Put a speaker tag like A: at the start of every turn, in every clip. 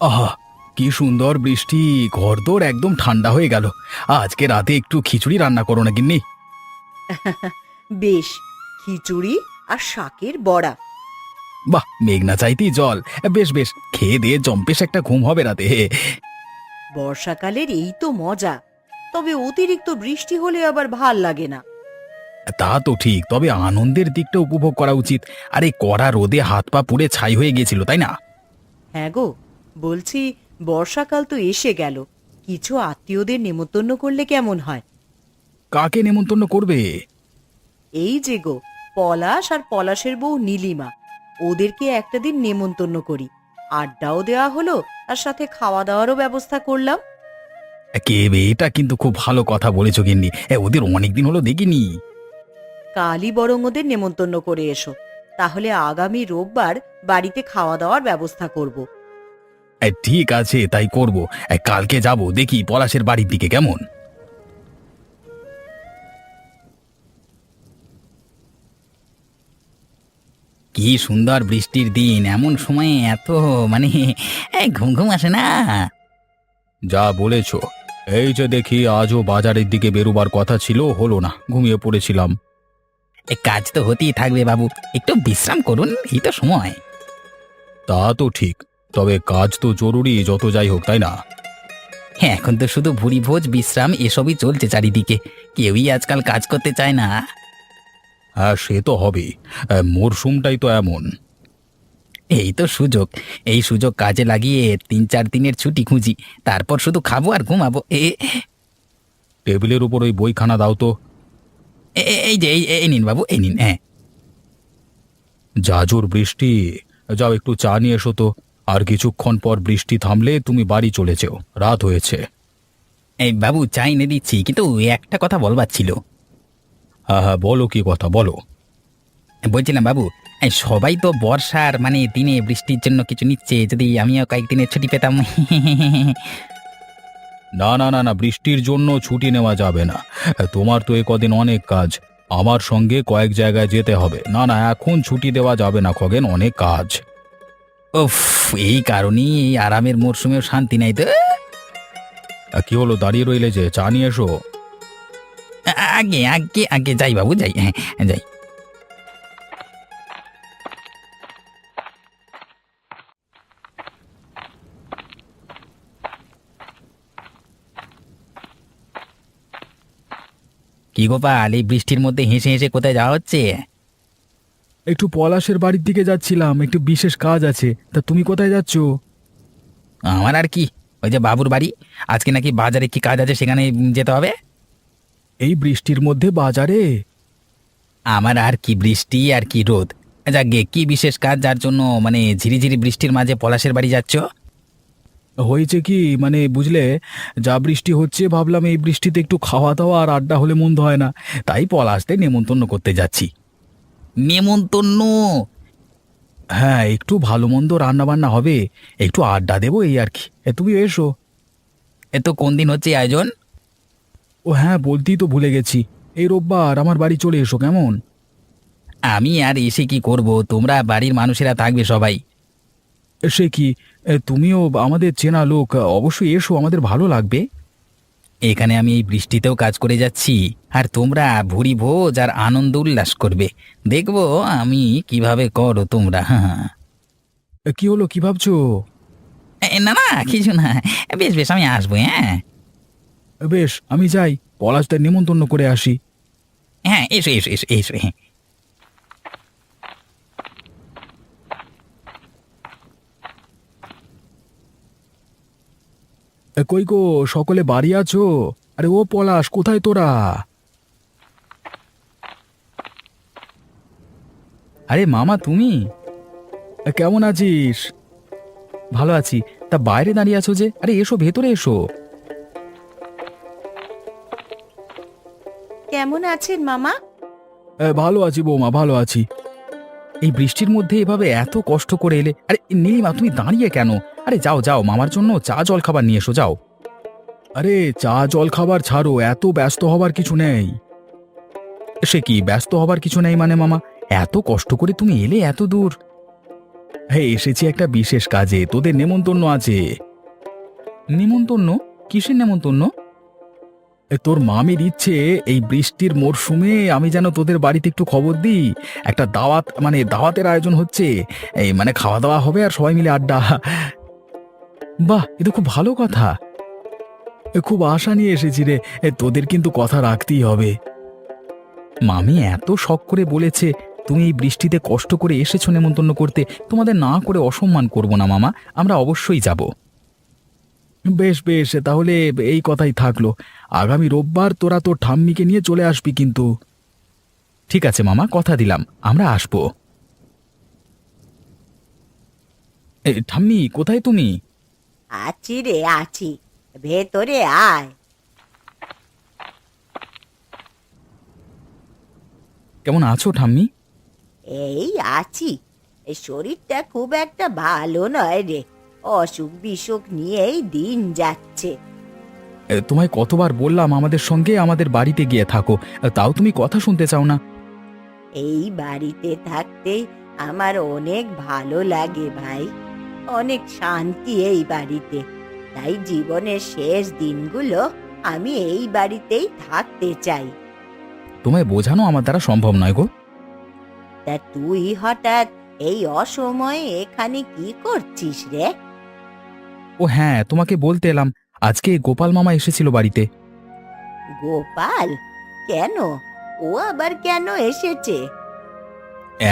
A: আহা! কি সুন্দর বৃষ্টি! ঘরদোর একদম ঠান্ডা হয়ে গেল। আজকে রাতে একটু খিচুড়ি রান্না করো না গিন্নি।
B: বেশ, খিচুড়ি আর শাকের বড়া।
A: বাহ! মেঘ না চাইতেই জল। বেশ বেশ, খেয়ে দিয়ে জম্পেশ একটা ঘুম হবে রাতে।
B: বর্ষাকালের এই তো মজা। তবে অতিরিক্ত বৃষ্টি হলে আবার ভাল লাগে না।
A: তা তো ঠিক, তবে আনন্দের দিকটা উপভোগ করা উচিত। আরে কড়া রোদে হাত পা পুড়ে ছাই হয়ে গিয়েছিল, তাই না?
B: হ্যাঁ গো, বলছি বর্ষাকাল তো এসে গেল, কিছু আত্মীয়দের নেমন্তন্ন করলে কেমন হয়?
A: কাকে নেমন্তন্ন করবে?
B: এই যে গো, পলাশ আর পলাশের বউ নীলিমা, ওদেরকে একটা দিন নেমন্তন্ন করি। আড্ডাও দেওয়া হলো, আর সাথে খাওয়া দাওয়ারও ব্যবস্থা করলাম।
A: কে বে? এটা কিন্তু খুব ভালো কথা বলেছো গিন্নি। ওদের অনেকদিন হলো দেখিনি।
B: কালই বরং ওদের নেমন্তন্ন করে এসো, তাহলে আগামী রোববার বাড়িতে খাওয়া দাওয়ার ব্যবস্থা করব।
A: ঠিক আছে, তাই করব। কালকে যাব, দেখি পলাশের বাড়ির দিকে কেমন। কি সুন্দর বৃষ্টির দিন, এমন সময়ে এত মানে ঘুম ঘুম আসে না। যা বলেছ। এই যে দেখি আজও বাজারের দিকে বেরোবার কথা ছিল, হলো না, ঘুমিয়ে পড়েছিলাম। কাজ তো হতেই থাকবে বাবু, একটু বিশ্রাম করুন, এই তো সময়। তা তো ঠিক, তবে কাজ তো জরুরি যত যাই হোক, তাই না? হ্যাঁ, এখন তো শুধু ভুরি ভোজ বিশ্রাম এসবই চলছে চারিদিকে, কেউই আজকাল কাজ করতে চায় না। হ্যাঁ, সে তো হবেই, মরশুমটাই তো এমন। এই তো সুযোগ, এই সুযোগ কাজে লাগিয়ে ৩-৪ দিনের ছুটি খুঁজি, তারপর শুধু খাবো আর ঘুমাবো। টেবিলের উপর ওই বইখানা দাও তো। এই যে এই নিন বাবু, এই নিন। হ্যাঁ, যা জোর বৃষ্টি! যাও একটু চা নিয়ে এসো তো। আর কিছুক্ষণ পর বৃষ্টি থামলে তুমি বাড়ি চলে যেও, রাত হয়েছে। এই বাবু, চা এনে দিচ্ছি, কিন্তু একটা কথা বলবার ছিল। হ্যাঁ হ্যাঁ, বলো, কি কথা বলো। বলছিলাম বাবু, সবাই তো বর্ষার দিনে বৃষ্টির জন্য কিছু নিচ্ছে, যদি আমিও কয়েকদিনের ছুটি পেতাম। না না না না, বৃষ্টির জন্য ছুটি নেওয়া যাবে না। তোমার তো এ কদিন অনেক কাজ, আমার সঙ্গে কয়েক জায়গায় যেতে হবে। না না, এখন ছুটি দেওয়া যাবে না খগেন, অনেক কাজ। উফ, এই কারণেই এই আরামের মরশুমেও শান্তি নাই তো। কি হলো, দাঁড়িয়ে রইলে যে? চা নিয়ে এসো। আগে আগে আগে যাই বাবু, যাই। হ্যাঁ, যাই। কি গোপাল, এই বৃষ্টির মধ্যে হেসে হেসে কোথায় যাওয়া হচ্ছে?
C: একটু পলাশের বাড়ির দিকে যাচ্ছিলাম, একটু বিশেষ কাজ আছে। তা তুমি কোথায় যাচ্ছ?
A: আমার আর কি, ওই যে বাবুর বাড়ি। আজকে নাকি বাজারে কি কাজ আছে, সেখানে যেতে হবে।
C: এই বৃষ্টির মধ্যে বাজারে?
A: আমার আর কি বৃষ্টি আর কি রোদ। যাকগে, কি বিশেষ কাজ যার জন্য ঝিরিঝিরি বৃষ্টির মাঝে পলাশের বাড়ি যাচ্ছ?
C: হয়েছে কি, বুঝলে, যা বৃষ্টি হচ্ছে, ভাবলাম এই বৃষ্টিতে একটু খাওয়া দাওয়া আর আড্ডা হলে মন্দ হয় না। তাই পলাশদের নেমন্তন্ন করতে যাচ্ছি।
A: নেমন্তন্ন?
C: হ্যাঁ, একটু ভালো মন্দ রান্না বান্না হবে, একটু আড্ডা দেবো, এই আর কি। তুমি এসো।
A: এ তো কোন দিন হচ্ছে আয়োজন?
C: ও হ্যাঁ, বলতেই তো ভুলে গেছি, এই রোববার আমার বাড়ি চলে এসো, কেমন?
A: আমি আর এসে কি করব, তোমরা বাড়ির মানুষেরা থাকবে সবাই।
C: সে কি, তুমিও আমাদের চেনা লোক, অবশ্যই এসো, আমাদের ভালো লাগবে।
A: এখানে আমি এই বৃষ্টিতেও কাজ করে যাচ্ছি, আর তোমরা ভুরি ভোজ আর আনন্দ উল্লাস করবে, দেখবো আমি কিভাবে করো তোমরা। হ্যাঁ।
C: কি হলো, কি ভাবছো?
A: না না, কিছু না। বেশ বেশ, আমি আসবো। হ্যাঁ
C: বেশ, আমি যাই, পলাশদের নেমন্তন্ন করে আসি।
A: হ্যাঁ, এসো এসো এসো এসো। হ্যাঁ,
C: কই গো, সকলে বাড়ি আছো? আরে ও পলাশ, কোথায় তোরা? আরে মামা, তুমি কেমন আছিস? ভালো আছি। তা বাইরে দাঁড়িয়ে আছো যে? আরে এসো, ভেতরে এসো।
B: কেমন আছেন মামা?
C: ভালো আছি বৌমা, ভালো আছি। এই বৃষ্টির মধ্যে এভাবে এত কষ্ট করে এলে? আরে নীলিমা, তুমি দাঁড়িয়ে কেন? আরে যাও যাও, মামার জন্য চা জল খাবার নিয়ে এসো, যাও। আরে চা জল খাবার ছাড়ো, এত ব্যস্ত হবার কিছু নেই। সে কি, ব্যস্ত হবার কিছু নেই মামা? এত কষ্ট করে তুমি এলে এত দূর। হ্যাঁ, এসেছি একটা বিশেষ কাজে, তোদের নেমন্তন্ন আছে। নেমন্তন্ন? কিসের নেমন্তন্ন? তোর মামির ইচ্ছে এই বৃষ্টির মরশুমে আমি যেন তোদের বাড়িতে একটু খবর দিই। একটা দাওয়াত, মানে দাওয়াতের আয়োজন হচ্ছে। এই মানে খাওয়া দাওয়া হবে আর সবাই মিলে আড্ডা। বাহ, এ তো খুব ভালো কথা। খুব আশা নিয়ে এসেছি রে। তোদের কিন্তু কথা রাখতেই হবে। মামি এত শখ করে বলেছে, তুমি এই বৃষ্টিতে কষ্ট করে এসেছো নেমন্তন্ন করতে, তোমাদের না করে অসম্মান করব না মামা। আমরা অবশ্যই যাব। বেশ বেশ, তাহলে এই কথাই থাকলো। আগামী রোববার তোরা তোর ঠাম্মিকে নিয়ে চলে আসবি কিন্তু। ঠিক আছে মামা, কথা দিলাম, আমরা আসবো। ঠাম্মি, কোথায় তুমি?
B: আছি রে আছি, ভেতরে আয়।
C: কেমন আছো ঠাম্মি?
B: এই আছি। এই শরীরটা খুব একটা ভালো নয় রে, অসুখ বিসুখ নিয়েই দিন যাচ্ছে।
C: তোমায় কতবার বললাম আমাদের সঙ্গে আমাদের বাড়িতে গিয়ে থাকো, তাও তুমি কথা শুনতে চাও না।
B: এই বাড়িতে থাকতেই আমার অনেক ভালো লাগে ভাই, অনেক শান্তি এই বাড়িতে। তাই জীবনের শেষ দিনগুলো আমি এই বাড়িতেই থাকতে চাই।
C: তোমায় বোঝানো আমার দ্বারা সম্ভব নয় গো।
B: তা তুই হঠাৎ এই অসময়ে এখানে কি করছিস রে?
C: ও হ্যাঁ, তোমাকে বলতে এলাম, আজকে গোপাল মামা এসেছিল বাড়িতে।
B: গোপাল? কেন? ও আবার কেন এসেছে?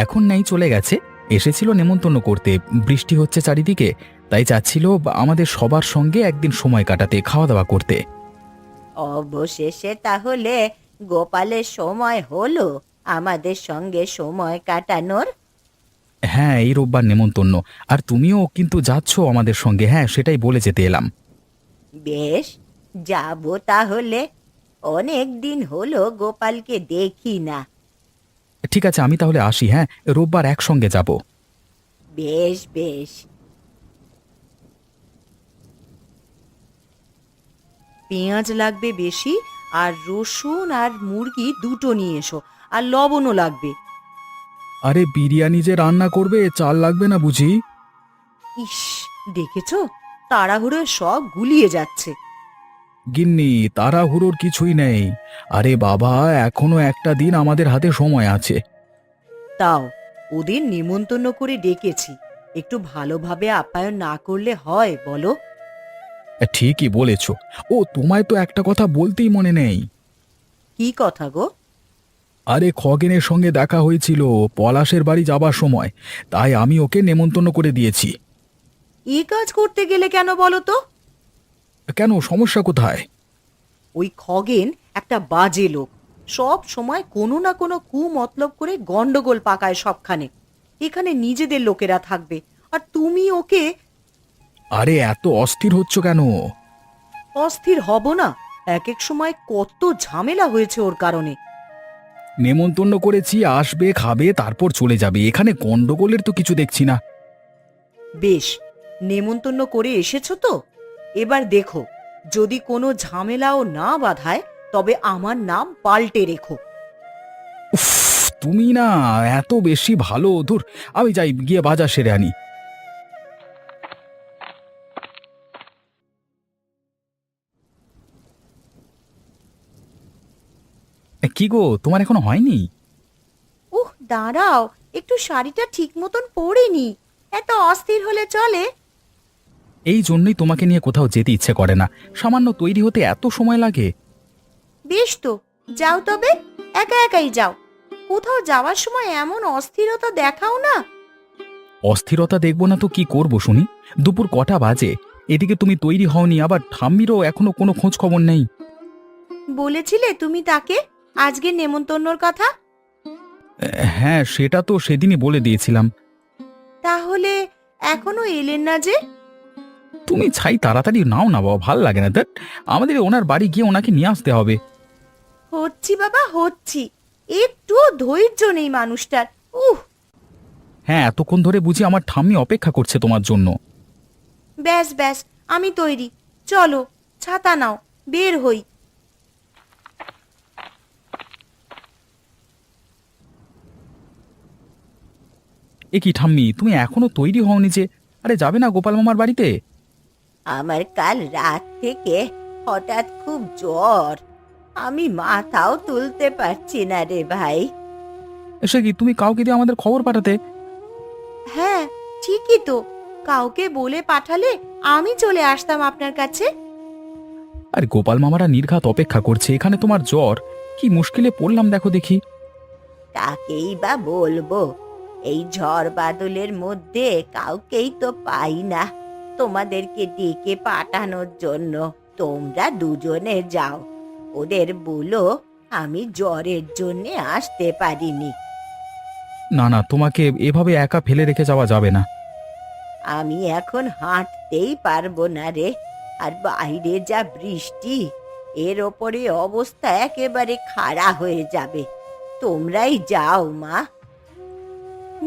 C: এখন নেই, চলে গেছে। এসেছিল নেমন্তন্ন করতে, বৃষ্টি হচ্ছে চারিদিকে, তাই চাচ্ছিল আমাদের সবার সঙ্গে একদিন সময় কাটাতে, খাওয়া দাওয়া করতে।
B: অবশেষে তাহলে গোপালের সময় হলো আমাদের সঙ্গে সময় কাটানোর।
C: হ্যাঁ, এই রোববার নেমন্তন্ন, আর তুমিও কিন্তু যাচ্ছ আমাদের সঙ্গে। হ্যাঁ, সেটাই বলে যেতে এলাম।
B: বেশ, যাব তাহলে। অনেক দিন হলো গোপালকে দেখি না।
C: ঠিক আছে, আমি তাহলে আসি। হ্যাঁ, রোববার একসঙ্গে যাব।
B: বেশ বেশ। পেঁয়াজ লাগবে বেশি, আর রসুন আর মুরগি দুটো নিয়ে এসো, আর লবণও লাগবে।
C: আরে বিরিয়ানি যে রান্না করবে, চাল লাগবে না বুঝি?
B: ইস, দেখেছো, তাড়াহুড়োয় সব গুলিয়ে যাচ্ছে।
C: গিন্নি, তাড়াহুড়োর কিছুই নেই। আরে বাবা, এখনো একটা দিন আমাদের হাতে সময় আছে।
B: তাও ওদের নিমন্ত্রণ করে ডেকেছি, একটু ভালোভাবে আপ্যায়ন না করলে হয় বলো?
C: ঠিকই বলেছ। ও, তোমায় তো একটা কথা বলতেই মনে নেই।
B: কি কথা গো?
C: আরে খগেনের সঙ্গে দেখা হয়েছিল পলাশের বাড়ি যাবার সময়, তাই আমি ওকে নেমন্তন্ন করে দিয়েছি।
B: এই কাজ করতে গেলে কেন বলো তো?
C: কেন, সমস্যা কোথায়?
B: ওই খগেন একটা বাজে লোক, সব সময় কোনো না কোনো কুমতলব করে গন্ডগোল পাকায় সবখানে। এখানে নিজেদের লোকেরা থাকবে, আর তুমি ওকে।
C: আরে এত অস্থির হচ্ছ কেন?
B: অস্থির হব না? এক এক সময় কত ঝামেলা হয়েছে ওর কারণে।
C: নেমন্তন্ন করেছি, আসবে, খাবে, তারপর চলে যাবে। এখানে গন্ডগোলের তো কিছু দেখছি না।
B: বেশ, নেমন্তন্ন করে এসেছো তো, এবার দেখো, যদি কোনো ঝামেলাও না বাধায় তবে আমার নাম পাল্টে রেখো।
C: উফ, তুমি না এত বেশি ভালো। ধুর, আমি যাই, গিয়ে বাজার সেরে আনি। কি গো, তোমার এখনো হয়নি?
B: দাঁড়াও, একটু শাড়িটা ঠিক মতন পরিনি, এত অস্থির হলে চলে?
C: এই জন্যই তোমাকে নিয়ে কোথাও যেতে ইচ্ছে করে না। সামান্য তৈরি হতে এত সময় লাগে।
B: বেশ তো, যাও তবে, একা একাই যাও। কোথাও যাওয়ার সময় এমন অস্থিরতা দেখাও না।
C: অস্থিরতা দেখব না তো কি করব শুনি? দুপুর কটা বাজে, এদিকে তুমি তৈরি হওনি, আবার ঠাম্মিরও এখনো কোনো খোঁজ খবর নেই।
B: বলেছিলে তুমি তাকে আজকে নেমন্তন্নর কথা?
C: হ্যাঁ, সেটা তো সেদিনই বলে দিয়েছিলাম।
B: তাহলে এখনো এলেন না যে?
C: তুমি ছাই তাড়াতাড়ি নাও না বাবা, ভাল লাগে না। দ্যাট, আমাদের ওনার বাড়ি গিয়ে ওনাকে নিয়ে আসতে হবে।
B: হচ্ছি বাবা, হচ্ছি। একটুও ধৈর্য নেই মানুষটার। উহ।
C: হ্যাঁ, এতক্ষণ ধরে বুঝি আমার ঠাম্মি অপেক্ষা করছে তোমার জন্য।
B: ব্যাস ব্যাস, আমি তৈরি। চলো, ছাতা নাও, বের হই।
C: এ কি ঠাম্মি, তুমি এখনো তৈরি হওনি যে? আরে যাবে না গোপাল মামার বাড়িতে?
B: আমার কাল রাত থেকে হঠাৎ খুব জ্বর, আমি মাথাও তুলতে পারছি না রে ভাই।
C: সে কি, তুমি কাউকে দিয়ে আমাদের খবর পাঠাতে?
B: হ্যাঁ, ঠিকই তো, কাউকে বলে পাঠালে আমি চলে আসতাম আপনার কাছে।
C: আরে গোপাল মামারা নির্ঘাত অপেক্ষা করছে, এখানে তোমার জ্বর, কি মুশকিলে পড়লাম দেখো দেখি।
B: কাকেই বা বলবো, এই ঝড় বাদলের মধ্যে কাউকেই তো পাই না তোমাদেরকে ডেকে পাঠানোর জন্য। তোমরা দুজনে যাও, ওদের বলো আমি জ্বরের জন্য আসতে পারিনি।
C: না না, তোমাকে এভাবে একা ফেলে রেখে যাওয়া যাবে না।
B: আমি এখন হাঁটতেই পারবো না রে, আর বাইরে যা বৃষ্টি, এর ওপরে অবস্থা একেবারে খাড়া হয়ে যাবে। তোমরাই যাও মা।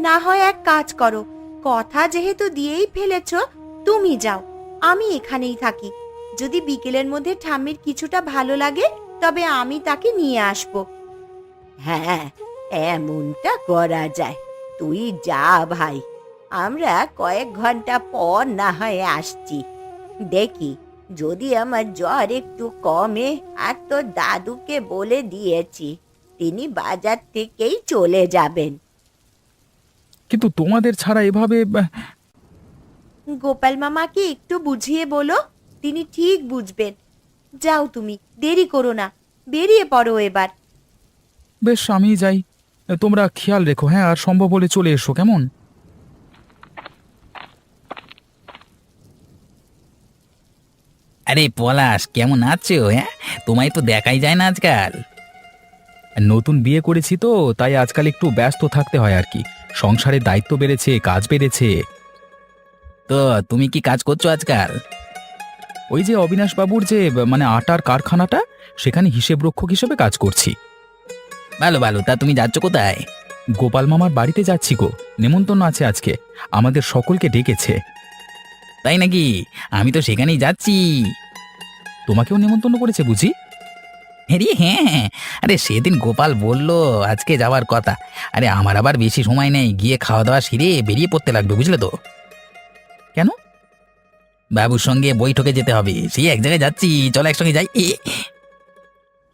B: না হয় এক কাজ করো, কথা যেহেতু দিয়েই ফেলেছো, তুমি যাও, আমি এখানেই থাকি। যদি বিকেলের মধ্যে ঠাম্মির কিছুটা ভালো লাগে তবে আমি তাকে নিয়ে আসব। হ্যাঁ, এমনটা করা যায়। তুই যা ভাই, আমরা কয়েক ঘন্টা পর না হয় আসছি। দেখি যদি আমার জ্বর একটু কমে, আর তোর দাদুকে বলে দিয়েছি তিনি বাজার থেকেই চলে যাবেন।
C: কিন্তু তোমাদের ছাড়া এভাবে
B: গোপাল মামাকে একটু বুঝিয়ে বলো, তিনি ঠিক বুঝবেন। যাও তুমি, দেরি করো না, বেরিয়ে পড়ো এবার।
C: বেশ, আমি যাই। তোমরা খেয়াল রেখো, হ্যাঁ, আর সম্ভব হলে চলে এসো, কেমন?
A: আরে পলাশ, কেমন আছো? হ্যাঁ, তোমায় তো দেখাই যায় না আজকাল।
C: নতুন বিয়ে করেছি তো, তাই আজকাল একটু ব্যস্ত থাকতে হয় আর কি। সংসারের দায়িত্ব বেড়েছে, কাজ বেড়েছে।
A: তো তুমি কি কাজ করছো আজকাল?
C: ওই যে অবিনাশ বাবুর যে মানে আটার কারখানাটা, সেখানে হিসেব রক্ষক হিসেবে কাজ করছি।
A: ভালো ভালো, তা তুমি যাচ্ছ কোথায়?
C: গোপাল মামার বাড়িতে যাচ্ছি গো, নেমন্তন্ন আছে আজকে, আমাদের সকলকে ডেকেছে।
A: তাই নাকি? আমি তো সেখানেই যাচ্ছি।
C: তোমাকেও নেমন্তন্ন করেছে বুঝি?
A: আরে হ্যাঁ, আরে সেদিন গোপাল বলল আজকে যাওয়ার কথা। আরে আমার আবার বেশি সময় নেই, গিয়ে খাওয়া দাওয়া সেরে বেরিয়ে পড়তে লাগবে, বুঝলে তো?
C: কেন?
A: বাবুর সঙ্গে বৈঠকে যেতে হবে, সেই এক জায়গায় যাচ্ছি, চলো একসঙ্গে যাই।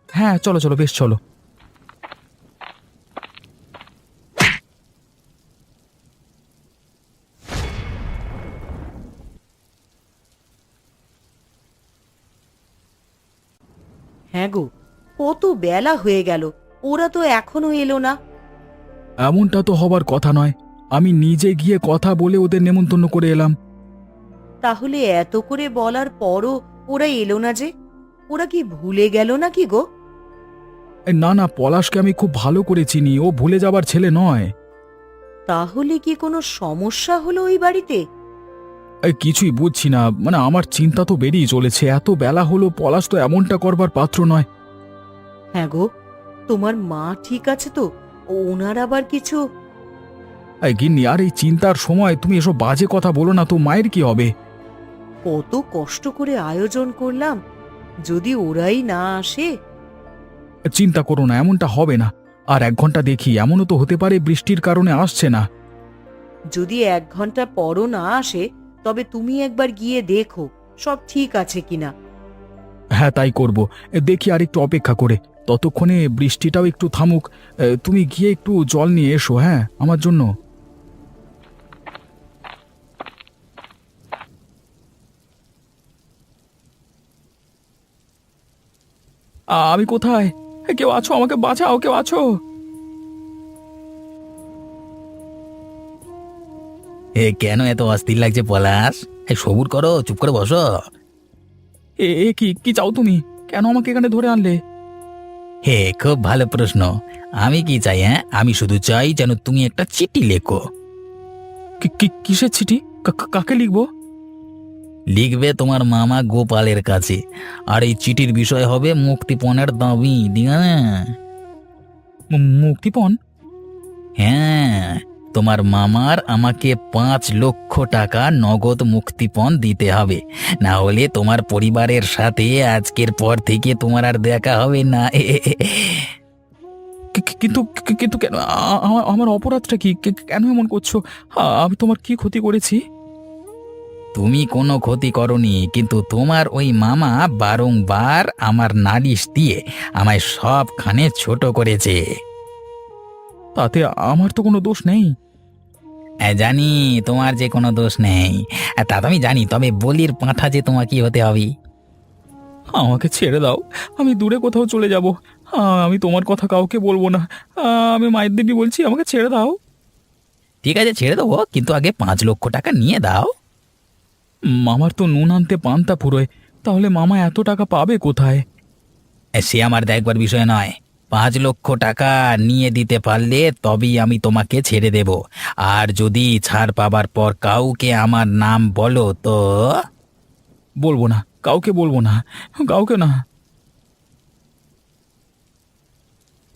C: হ্যাঁ, চলো চলো, বেশ চলো।
B: হ্যাঁ গো, কত বেলা হয়ে গেল, ওরা তো এখনো এলো না।
C: এমনটা তো হবার কথা নয়, আমি নিজে গিয়ে কথা বলে ওদের নেমন্তন্ন করে এলাম।
B: তাহলে এত করে বলার পরও ওরা এলো না যে? ওরা কি ভুলে গেল নাকি গো?
C: না না, পলাশকে আমি খুব ভালো করে চিনি, ও ভুলে যাবার ছেলে নয়।
B: তাহলে কি কোনো সমস্যা হলো ওই বাড়িতে?
C: কিছুই বুঝছি না, মানে আমার চিন্তা তো বেরিয়ে চলেছে, এত বেলা হলো, পলাশ তো এমনটা করবার পাত্র নয়।
B: হ্যাঁ গো, তোমার মা ঠিক আছে তো? ওনার আবার কিছু?
C: গিন্নি, আর এই চিন্তার সময় তুমি এসব বাজে কথা বলো না তো, মায়ের কি হবে?
B: কত কষ্ট করে আয়োজন করলাম, যদি ওরাই না আসে?
C: চিন্তা করো না, এমনটা হবে না। আর 1 ঘন্টা দেখি, এমনও তো হতে পারে বৃষ্টির কারণে আসছে না।
B: যদি 1 ঘন্টা পরও না আসে, তবে তুমি একবার গিয়ে দেখো সব ঠিক আছে কিনা।
C: হ্যাঁ, তাই করব। দেখি আর একটু অপেক্ষা করে, ততক্ষণে বৃষ্টিটাও একটু থামুক। তুমি গিয়ে একটু জল নিয়ে এসো, হ্যাঁ, আমার জন্য। আমি কোথায়? কেউ আছো? আমাকে বাঁচাও, কেউ আছো?
A: কেন এত অস্থির লাগছে পলাশ? সবুর করো, চুপ করে বসো।
C: কি কি চাও তুমি? কেন আমাকে এখানে ধরে আনলে?
A: খুব ভালো প্রশ্ন। আমি কি চাই? হ্যাঁ, আমি শুধু চাই যেন তুমি একটা চিঠি লেখো।
C: কিসের চিঠি? কাকে লিখবো?
A: লিখবে তোমার মামা গোপালের কাছে, আর এই চিঠির বিষয় হবে মুক্তিপণের দাবি।
C: মুক্তিপণ?
A: হ্যাঁ, তোমার মামার আমাকে 5 লক্ষ টাকা নগদ মুক্তিপণ দিতে হবে, না হলে তোমার পরিবারের সাথে আজকের পর থেকে তোমার আর দেখা হবে না।
C: কিন্তু কিন্তু কেন আমার অপরাধটা কি কেন এমন করছো? আমি তোমার কি ক্ষতি করেছি?
A: তুমি কোনো ক্ষতি করনি, কিন্তু তোমার ওই মামা বারংবার আমার নালিশ দিয়ে আমায় সবখানে ছোট করেছে।
C: তাতে আমার তো কোনো দোষ নেই।
A: জানি তোমার যে কোনো দোষ নেই, তা তো আমি জানি, তবে বলির পাঁঠা যে তোমাকে হতে হবে।
C: আমাকে ছেড়ে দাও, আমি দূরে কোথাও চলে যাব। আমি তোমার কথা কাউকে বলবো না। আমি মায়ের দিব্যি বলছি, আমাকে ছেড়ে দাও।
A: ঠিক আছে, ছেড়ে দেবো, কিন্তু আগে 5 লক্ষ টাকা নিয়ে দাও।
C: মামার তো নুন আনতে পান্তা ফুরোয়, তাহলে মামা এত টাকা পাবে কোথায়?
A: সে আমার দেখবার বিষয় নয়। 5 লক্ষ টাকা নিয়ে দিতে পারলে তবেই আমি তোমাকে ছেড়ে দেব। আর যদি ছাড় পাবার পর কাউকে আমার নাম বলো তো।
C: বলবো না, কাউকে বলবো না, কাউকে না।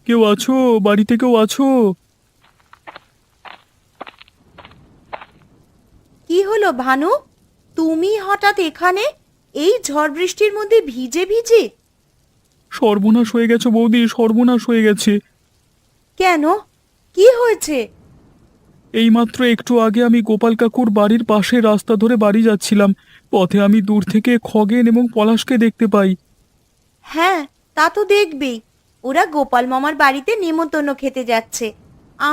C: কেউ আছো? বাড়িতে কেউ আছো?
B: কি হলো ভানু, তুমি হঠাৎ এখানে এই ঝড় বৃষ্টির মধ্যে ভিজে ভিজে?
C: সর্বনাশ হয়ে গেছে বৌদি, সর্বনাশ হয়ে গেছে।
B: কেন, কি হয়েছে?
C: এইমাত্র একটু আগে আমি গোপাল কাকুর বাড়ির পাশে রাস্তা ধরে বাড়ি যাচ্ছিলাম। পথে আমি দূর থেকে খগেন এবং পলাশকে দেখতে পাই।
B: হ্যাঁ, তা তো দেখবেই। ওরা গোপাল মামার বাড়িতে নেমন্তন্ন খেতে যাচ্ছে।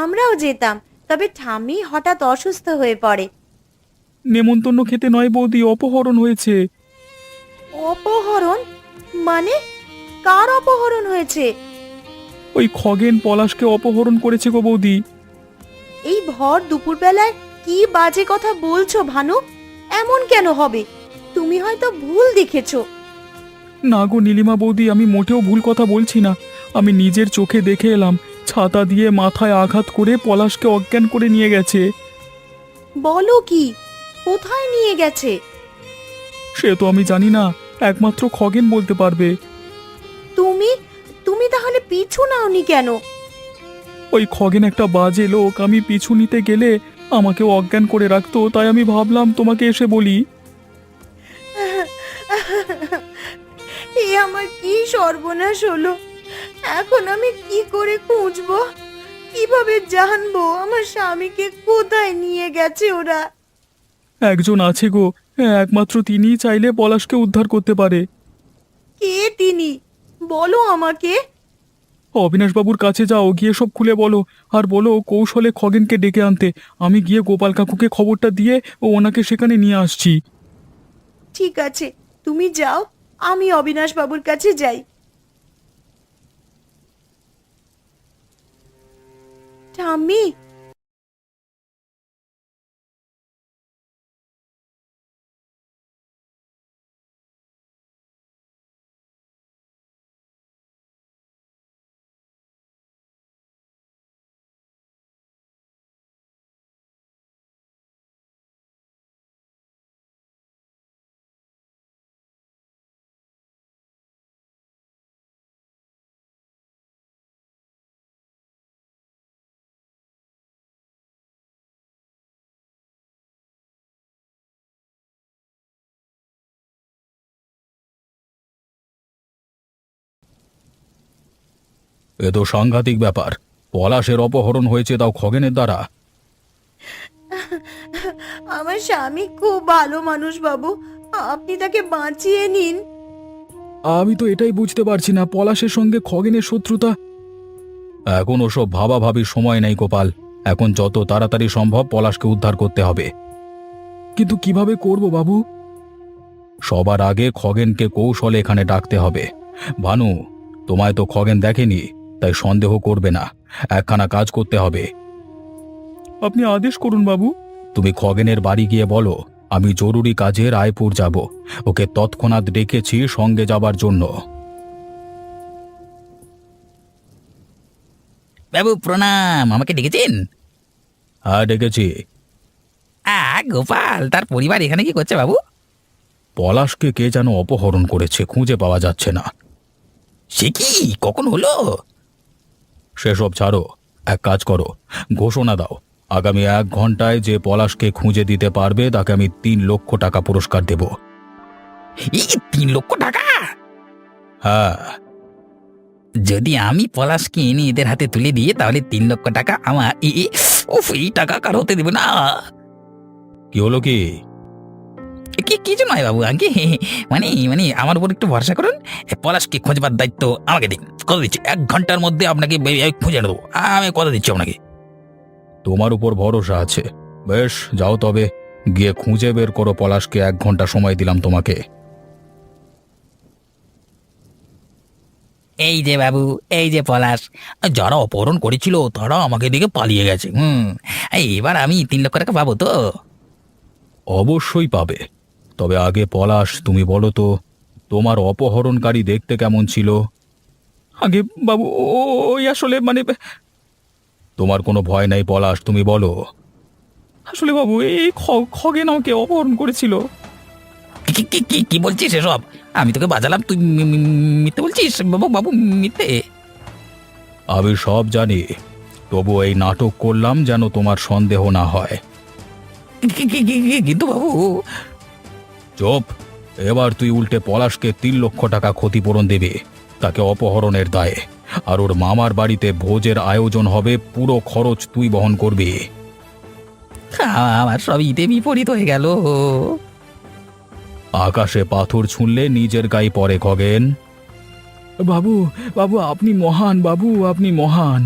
B: আমরাও যেতাম, তবে ঠাম্মি হঠাৎ অসুস্থ হয়ে পড়ে।
C: নেমন্তন্ন খেতে নয় বৌদি, অপহরণ হয়েছে।
B: অপহরণ? মানে কার অপহরণ হয়েছে?
C: ওই খগেন পলাশকে অপহরণ করেছে গো বৌদি।
B: এই ভর দুপুরবেলায় কি বাজে কথা বলছো ভানু? এমন কেন হবে? তুমি হয়তো ভুল দেখেছো।
C: না গো নীলিমা বৌদি, আমি মোটেও ভুল কথা বলছি না। আমি নিজের চোখে দেখে এলাম, ছাতা দিয়ে মাথায় আঘাত করে পলাশকে অজ্ঞান করে নিয়ে গেছে।
B: বলো কি? কোথায় নিয়ে গেছে?
C: সে তো আমি জানি না, একমাত্র খগেন বলতে পারবে।
B: তুমি তুমি তাহলে পিছু নাওনি কেন?
C: ওই খগেন একটা বাজে লোক, আমি পিছু নিতে গেলে আমাকেও অজ্ঞান করে রাখতো, তাই আমি ভাবলাম তোমাকে এসে বলি।
B: এ আমার কি সর্বনাশ হলো! এখন আমি কি করে খুঁজবো? কিভাবে জানবো আমার স্বামীকে কোথায় নিয়ে গেছে ওরা?
C: একজন আছে গো, একমাত্র তিনিই চাইলে পলাশকে উদ্ধার করতে পারে।
B: কে তিনি? বলো আমাকে।
C: অবিনাশবাবুর কাছে যাও, গিয়ে সব খুলে বলো। আর বলো কৌশলে খগেনকে ডেকে আনতে। আমি গিয়ে গোপাল কাকুকে খবরটা দিয়ে ওনাকে সেখানে নিয়ে আসছি।
B: ঠিক আছে, তুমি যাও, আমি অবিনাশ বাবুর কাছে যাই। ঠাম্মি,
C: এ তো সাংঘাতিক ব্যাপার। পলাশের অপহরণ হয়েছে, তাও খগেনের দ্বারা।
B: আমার স্বামী খুব ভালো মানুষ বাবু, আপনি তাকে বাঁচিয়ে নিন।
C: আমি তো এটাই বুঝতে পারছি না, পলাশের সঙ্গে খগেনের শত্রুতা। এখন ওসব ভাবাভাবির সময় নেই গোপাল। এখন যত তাড়াতাড়ি সম্ভব পলাশকে উদ্ধার করতে হবে। কিন্তু কিভাবে করব বাবু? সবার আগে খগেনকে কৌশলে এখানে ডাকতে হবে। ভানু, তোমায় তো খগেন দেখেনি, তাই সন্দেহ করবে না। একখানা কাজ করতে হবে। আপনি আদেশ করুন বাবু। তুমি খগেনের বাড়ি গিয়ে বলো আমি জরুরি কাজে রায়পুর যাব। ওকে তৎক্ষণাৎ ডেকেছি সঙ্গে যাবার জন্য।
A: বাবু প্রণাম, আমাকে ডেকেছেন?
C: হ্যাঁ ডেকেছি।
A: গোপাল তার পরিবার এখানে কি করছে বাবু?
C: পলাশকে কে যেন অপহরণ করেছে, খুঁজে পাওয়া যাচ্ছে না।
A: সে কি, কখন হলো?
C: সেসব ছাড়ো, এক কাজ করো, ঘোষণা দাও আগামী 1 ঘন্টায় যে পলাশকে খুঁজে দিতে পারবে তাকে আমি 3 লক্ষ টাকা পুরস্কার দেব।
A: এই 3 লক্ষ টাকা?
C: হ্যাঁ।
A: যদি আমি পলাশকে এনে এদের হাতে তুলে দিয়ে তাহলে 3 লক্ষ টাকা আমার উফ, এই টাকা কার হতে দেবে না।
C: কি হলো কি?
A: কিছু নয় বাবু, আগে মানে মানে আমার উপর একটু ভরসা করুন। পলাশকে খোঁজবার দায়িত্ব আমাকে দিন, কথা দিচ্ছি 1 ঘন্টার মধ্যে আপনাকে খুঁজে নেবো, আমি কথা দিচ্ছি আপনাকে।
C: তোমার উপর ভরসা আছে, বেশ যাও তবে, গিয়ে খুঁজে বের করো পলাশকে। 1 ঘন্টা সময় দিলাম তোমাকে।
A: এই যে বাবু, এই যে পলাশ। যারা অপহরণ করেছিল তারা আমাকে দেখে পালিয়ে গেছে। এবার আমি 3 লক্ষ টাকা পাবো তো?
C: অবশ্যই পাবে, তবে আগে পলাশ তুমি বলো তো, তোমার অপহরণকারী দেখতে কেমন ছিল? আগে বাবু ওই আসলে মানে, তোমার কোনো ভয় নাই পলাশ, তুমি বলো। আসলে বাবু এই খগেন আমাকে অপহরণ করেছিল।
A: কি কি কি কি বলছিস এসব? আমি তোকে বাজালাম, তুই মিথ্যে বলছিস বাবু, বাবু মিথ্যে?
C: আমি সব জানি, তবু এই নাটক করলাম যেন তোমার সন্দেহ না হয়।
A: কিন্তু বাবু।
C: চুপ, এবার তুই উল্টে পলাশকে 3 লক্ষ টাকা ক্ষতিপূরণ দেবে, তাকে অপহরণের দায়ে। আর ওর মামার বাড়িতে ভোজের আয়োজন হবে, পুরো খরচ তুই বহন করবি।
A: আমার সব ইতে বিপরীত হয়ে গেল।
C: আকাশে পাথর ছুঁড়লে নিজের গায়ে পড়ে খগেন। বাবু বাবু আপনি মহান, বাবু আপনি মহান।